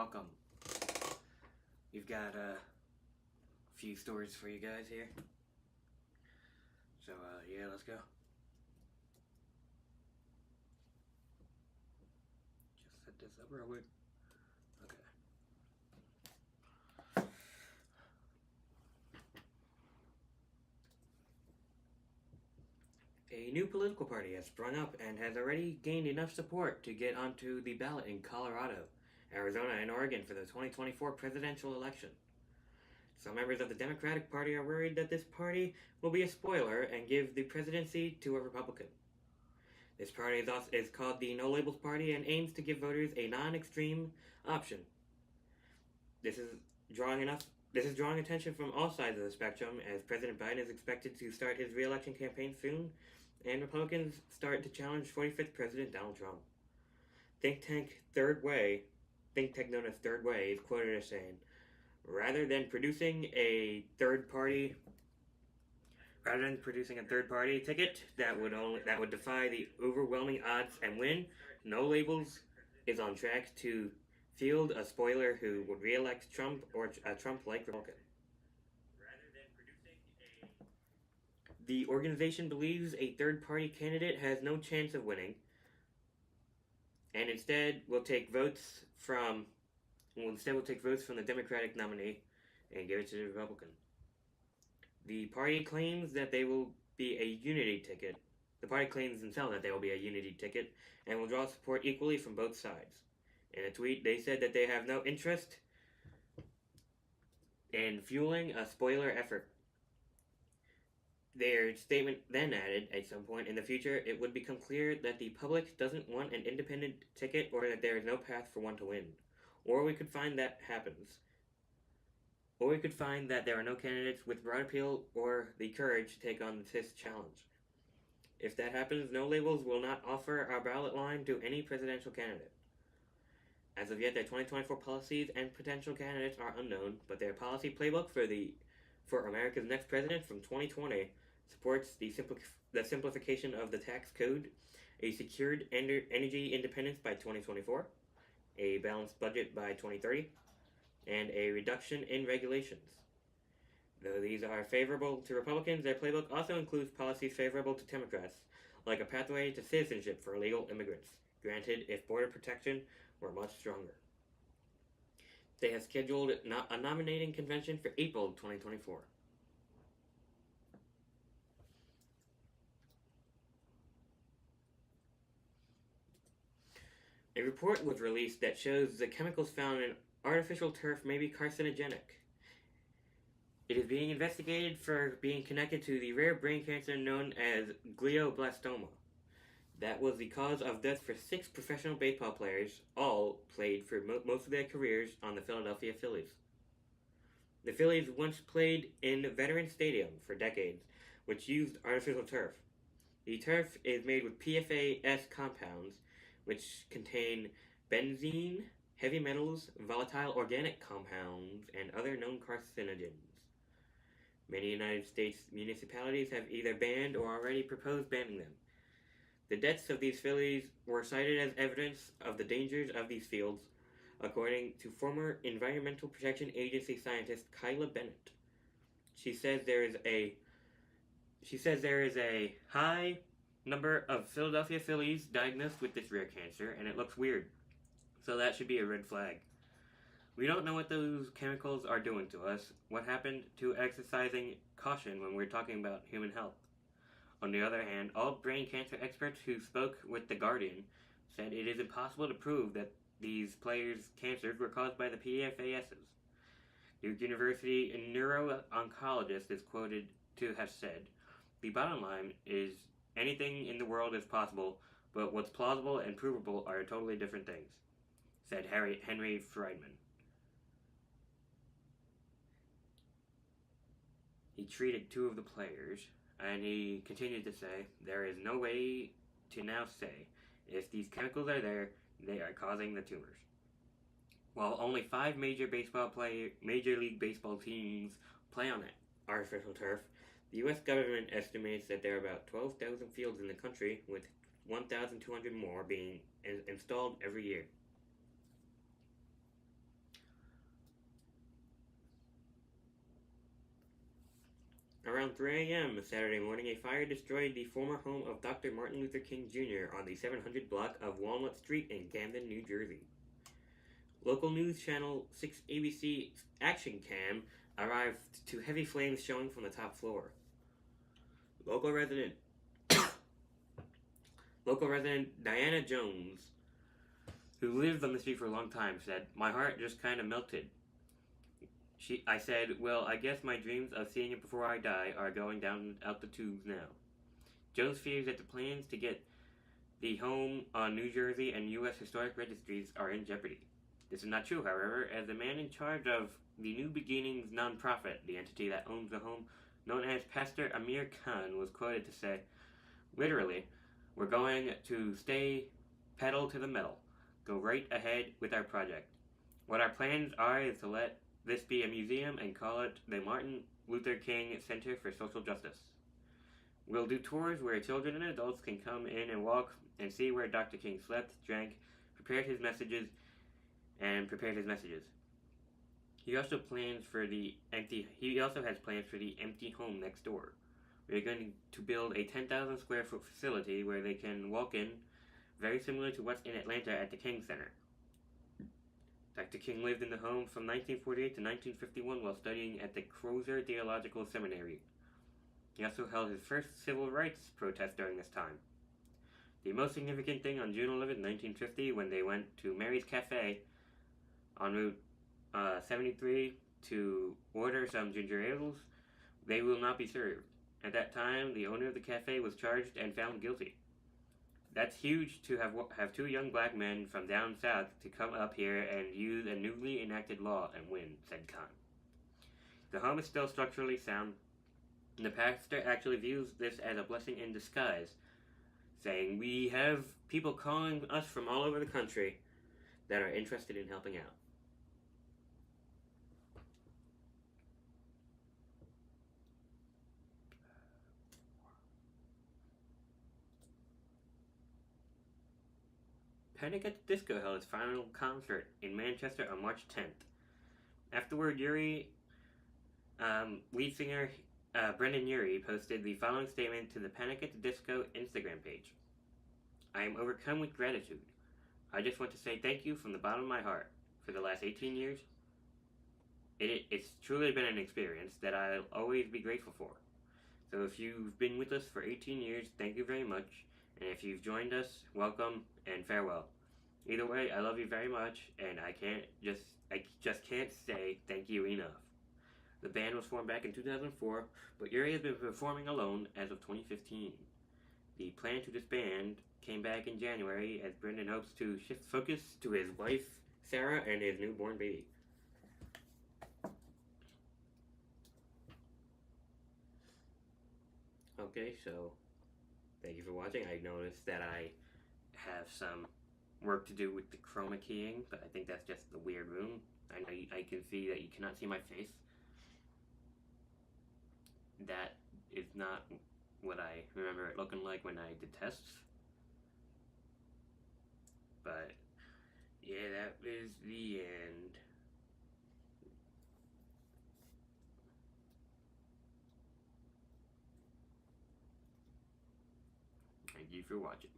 welcome. We've got a few stories for you guys here. So, yeah, let's go. Just set this up real quick. Okay. A new political party has sprung up and has already gained enough support to get onto the ballot in Colorado, Arizona, and Oregon for the 2024 presidential election. Some members of the Democratic Party are worried that this party will be a spoiler and give the presidency to a Republican. This party is called the No Labels Party and aims to give voters a non-extreme option. This is drawing attention from all sides of the spectrum, as President Biden is expected to start his re-election campaign soon, and Republicans start to challenge 45th President Donald Trump. Think tank known as Third Way is quoted as saying, rather than producing a third party ticket that would defy the overwhelming odds and win, No Labels is on track to field a spoiler who would re-elect Trump or a Trump-like Republican. The organization believes a third-party candidate has no chance of winning, and instead will take votes from the Democratic nominee and give it to the Republican. The party claims that they will be a unity ticket. The party claims themselves that they will be a unity ticket and will draw support equally from both sides. In a tweet, they said that they have no interest in fueling a spoiler effort. Their statement then added, at some point in the future, it would become clear that the public doesn't want an independent ticket or that there is no path for one to win. Or we could find that happens. Or we could find that there are no candidates with broad appeal or the courage to take on this challenge. If that happens, No Labels will not offer our ballot line to any presidential candidate. As of yet, their 2024 policies and potential candidates are unknown, but their policy playbook for America's next president from 2020 supports the simplification of the tax code, a secured energy independence by 2024, a balanced budget by 2030, and a reduction in regulations. Though these are favorable to Republicans, their playbook also includes policies favorable to Democrats, like a pathway to citizenship for illegal immigrants, granted if border protection were much stronger. They have scheduled a nominating convention for April 2024. A report was released that shows the chemicals found in artificial turf may be carcinogenic. It is being investigated for being connected to the rare brain cancer known as glioblastoma. That was the cause of death for 6 professional baseball players, all played for most of their careers on the Philadelphia Phillies. The Phillies once played in Veterans Stadium for decades, which used artificial turf. The turf is made with PFAS compounds, which contain benzene, heavy metals, volatile organic compounds, and other known carcinogens. Many United States municipalities have either banned or already proposed banning them. The deaths of these Phillies were cited as evidence of the dangers of these fields, according to former Environmental Protection Agency scientist Kyla Bennett. She says there is a high number of Philadelphia Phillies diagnosed with this rare cancer, and it looks weird. So that should be a red flag. We don't know what those chemicals are doing to us. What happened to exercising caution when we're talking about human health? On the other hand, all brain cancer experts who spoke with The Guardian said it is impossible to prove that these players' cancers were caused by the PFASs. Duke University neuro-oncologist is quoted to have said, "The bottom line is anything in the world is possible, but what's plausible and provable are totally different things," said Henry Friedman. He treated 2 of the players, and he continued to say, "There is no way to now say if these chemicals are there, they are causing the tumors." While only 5 Major League Baseball teams play on artificial turf, the U.S. government estimates that there are about 12,000 fields in the country, with 1,200 more being installed every year. Around 3 a.m. Saturday morning, a fire destroyed the former home of Dr. Martin Luther King Jr. on the 700 block of Walnut Street in Camden, New Jersey. Local news channel 6 ABC Action Cam arrived to heavy flames showing from the top floor. Local resident Diana Jones, who lived on the street for a long time, said, "My heart just kind of melted. I said, well, I guess my dreams of seeing it before I die are going down out the tubes now." Jones fears that the plans to get the home on New Jersey and U.S. historic registries are in jeopardy. This is not true, however, as the man in charge of the New Beginnings nonprofit, the entity that owns the home, known as Pastor Amir Khan, was quoted to say, literally, "We're going to stay pedal to the metal, go right ahead with our project. What our plans are is to let this be a museum and call it the Martin Luther King Center for Social Justice. We'll do tours where children and adults can come in and walk and see where Dr. King slept, drank, prepared his messages. He also has plans for the empty home next door. We're going to build a 10,000 square foot facility where they can walk in, very similar to what's in Atlanta at the King Center." Dr. King lived in the home from 1948 to 1951 while studying at the Crozer Theological Seminary. He also held his first civil rights protest during this time. The most significant thing on June 11, 1950, when they went to Mary's Cafe on Route 73 to order some ginger ales, they will not be served. At that time, the owner of the cafe was charged and found guilty. That's huge to have two young black men from down south to come up here and use a newly enacted law and win, said Khan. The home is still structurally sound, and the pastor actually views this as a blessing in disguise, saying, "We have people calling us from all over the country that are interested in helping out." Panic at the Disco held its final concert in Manchester on March 10th. Afterward, lead singer Brendan Urie posted the following statement to the Panic at the Disco Instagram page. "I am overcome with gratitude. I just want to say thank you from the bottom of my heart. For the last 18 years, it's truly been an experience that I'll always be grateful for. So if you've been with us for 18 years, thank you very much. And if you've joined us, welcome and farewell. Either way, I love you very much, and I just can't say thank you enough." The band was formed back in 2004, but Urie has been performing alone as of 2015. The plan to disband came back in January as Brendan hopes to shift focus to his wife, Sarah, and his newborn baby. Okay, so thank you for watching. I noticed that I have some work to do with the chroma keying, but I think that's just the weird room. I know I can see that you cannot see my face. That is not what I remember it looking like when I did tests. But yeah, that is the end. Thank you for watching.